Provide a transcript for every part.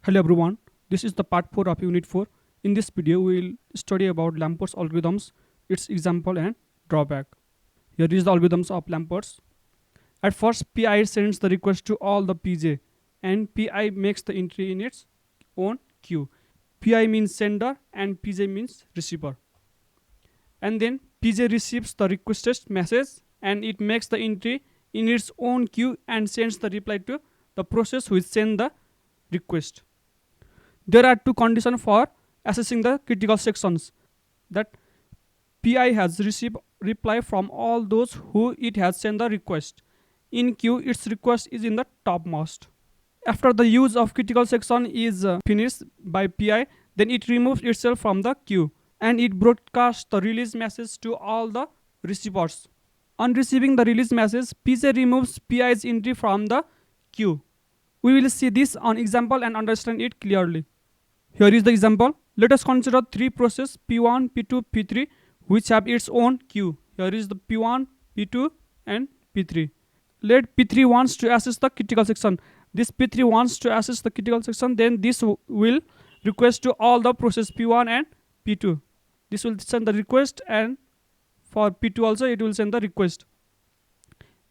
Hello everyone, this is the part 4 of unit 4. In this video we will study about Lamport's algorithms, its example and drawback. Here is the algorithms of Lamport's. At first Pi sends the request to all the Pj and Pi makes the entry in its own queue. Pi means sender and Pj means receiver. And then Pj receives the requested message and it makes the entry in its own queue and sends the reply to the process which sent the request. There are two conditions for assessing the critical sections: that Pi has received reply from all those who it has sent the request. In queue, its request is in the topmost. After the use of critical section is finished by Pi, then it removes itself from the queue and it broadcasts the release message to all the receivers. On receiving the release message, Pj removes Pi's entry from the queue. We will see this on example and understand it clearly. Here is the example. Let us consider three processes P1, P2, P3 which have its own queue. Here is the P1, P2 and P3. Let P3 wants to access the critical section. This P3 wants to access the critical section, then this will request to all the process P1 and P2. This will send the request, and for P2 also it will send the request.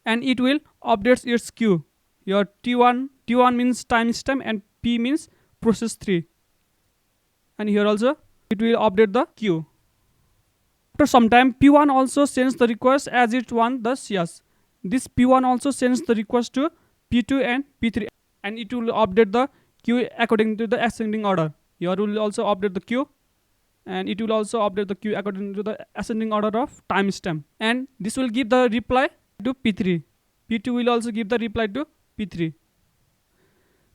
And it will update its queue. Here T1 means timestamp and P means process 3. And here also it will update the queue. After some time, P1 also sends the request as it wants the CS. This P1 also sends the request to P2 and P3 and it will update the queue according to the ascending order. Here will also update the queue and it will also update the queue according to the ascending order of timestamp. And this will give the reply to P3. P2 will also give the reply to P3.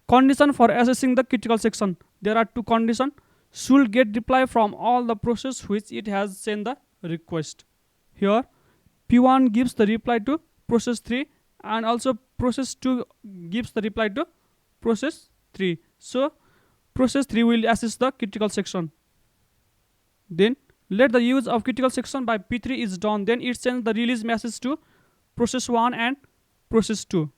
Condition for assessing the critical section. There are two conditions. Should get reply from all the process which it has sent the request. Here P1 gives the reply to process 3 and also process 2 gives the reply to process 3. So process 3 will assess the critical section. Then let the use of critical section by P3 is done. Then it sends the release message to process 1 and process 2.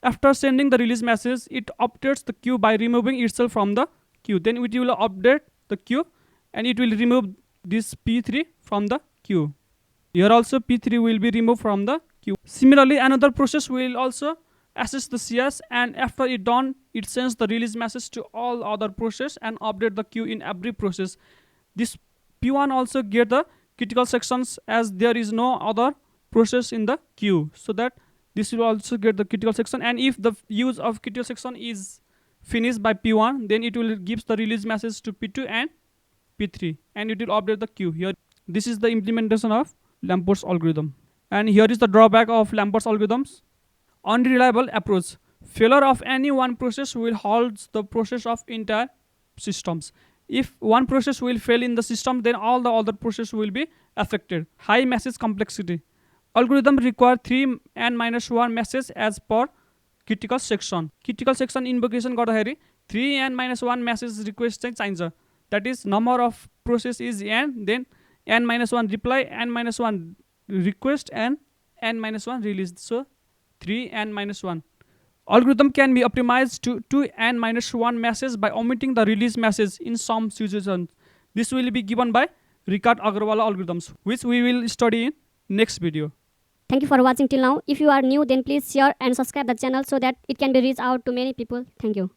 After sending the release message, it updates the queue by removing itself from the queue. Then it will update the queue and it will remove this P3 from the queue. Here also P3 will be removed from the queue. Similarly, another process will also access the CS and after it done, it sends the release message to all other process and update the queue in every process. This P1 also get the critical sections as there is no other process in the queue, so that this will also get the critical section. And if the use of critical section is finished by P1, then it will give the release message to P2 and P3 and it will update the queue. Here this is the implementation of Lamport's algorithm. And here is the drawback of Lamport's algorithms. Unreliable approach. Failure of any one process will halt the process of entire systems. If one process will fail in the system, then all the other processes will be affected. High message complexity. Algorithm require 3n-1 message as per critical section. Critical section invocation गर्दाखेरि 3n-1 message request चाहिँ चाहिन्छ. That is number of process is n, then n-1 reply, n-1 request and n-1 release. So 3n-1. Algorithm can be optimized to 2n-1 message by omitting the release message in some situations. This will be given by Ricard Agarwala algorithms, which we will study in next video. Thank you for watching till now. If you are new, then please share and subscribe the channel so that it can be reached out to many people. Thank you.